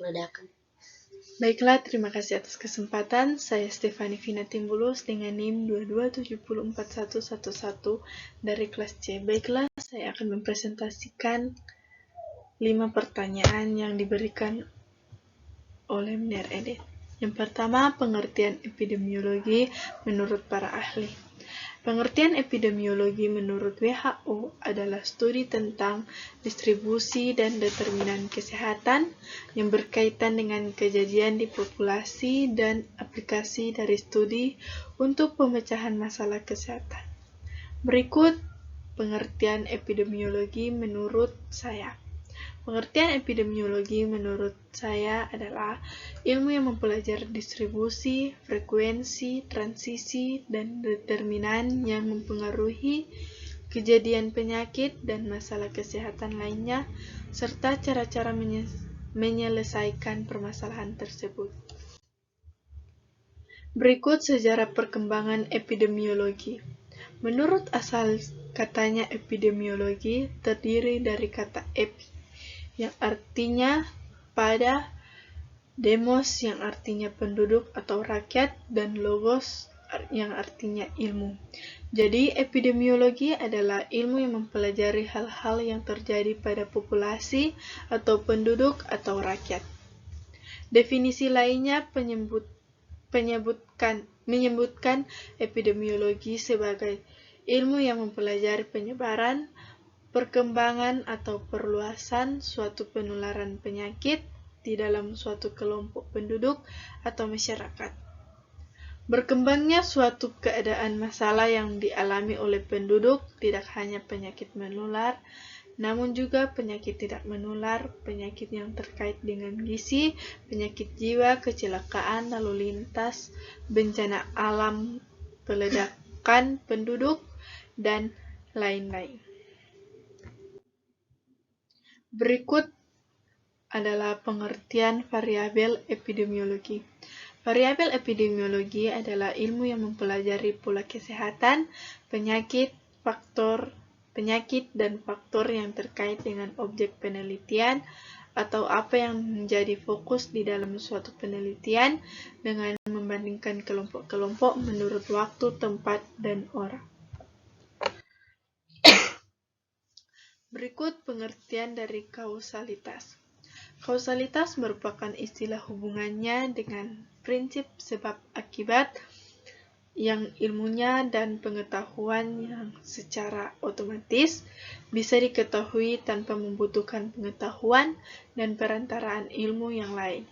ledakan. Baiklah, terima kasih atas kesempatan. Saya Stefani Vina Timbulus dengan NIM 22704111 dari kelas C. Baiklah, saya akan mempresentasikan 5 pertanyaan yang diberikan oleh Mner Edet. Yang pertama, pengertian epidemiologi menurut para ahli. Pengertian epidemiologi menurut WHO adalah studi tentang distribusi dan determinan kesehatan yang berkaitan dengan kejadian di populasi dan aplikasi dari studi untuk pemecahan masalah kesehatan. Berikut pengertian epidemiologi menurut saya. Pengertian epidemiologi menurut saya adalah ilmu yang mempelajari distribusi, frekuensi, transisi, dan determinan yang mempengaruhi kejadian penyakit dan masalah kesehatan lainnya, serta cara-cara menyelesaikan permasalahan tersebut. Berikut sejarah perkembangan epidemiologi. Menurut asal katanya epidemiologi terdiri dari kata epi, yang artinya pada, demos yang artinya penduduk atau rakyat, dan logos yang artinya ilmu. Jadi epidemiologi adalah ilmu yang mempelajari hal-hal yang terjadi pada populasi atau penduduk atau rakyat. Definisi lainnya menyebutkan epidemiologi sebagai ilmu yang mempelajari penyebaran, perkembangan atau perluasan suatu penularan penyakit di dalam suatu kelompok penduduk atau masyarakat. Berkembangnya suatu keadaan masalah yang dialami oleh penduduk tidak hanya penyakit menular, namun juga penyakit tidak menular, penyakit yang terkait dengan gizi, penyakit jiwa, kecelakaan lalu lintas, bencana alam, peledakan penduduk, dan lain-lain. Berikut adalah pengertian variabel epidemiologi. Variabel epidemiologi adalah ilmu yang mempelajari pola kesehatan, penyakit, dan faktor yang terkait dengan objek penelitian atau apa yang menjadi fokus di dalam suatu penelitian dengan membandingkan kelompok-kelompok menurut waktu, tempat, dan orang. Berikut pengertian dari kausalitas. Kausalitas merupakan istilah hubungannya dengan prinsip sebab akibat yang ilmunya dan pengetahuan yang secara otomatis bisa diketahui tanpa membutuhkan pengetahuan dan perantaraan ilmu yang lain.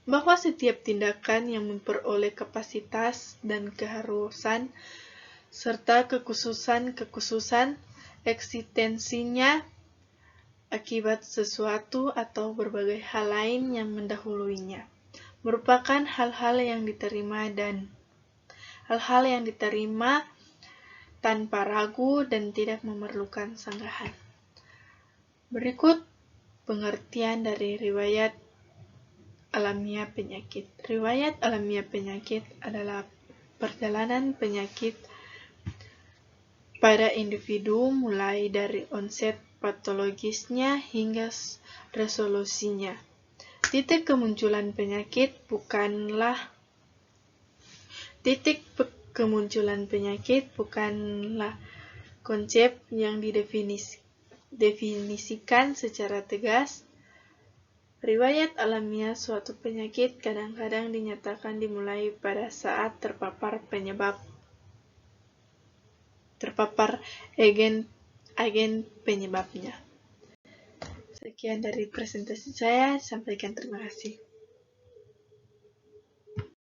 Bahwa setiap tindakan yang memperoleh kapasitas dan keharusan serta kekhususan eksistensinya akibat sesuatu atau berbagai hal lain yang mendahuluinya, merupakan hal-hal yang diterima tanpa ragu dan tidak memerlukan sanggahan. Berikut pengertian dari riwayat alamiah penyakit. Riwayat alamiah penyakit adalah perjalanan penyakit pada individu mulai dari onset patologisnya hingga resolusinya. Titik kemunculan penyakit bukanlah konsep yang didefinisikan secara tegas. Riwayat alamiah suatu penyakit kadang-kadang dinyatakan dimulai pada saat terpapar agen penyebabnya. Sekian dari presentasi saya, sampaikan terima kasih.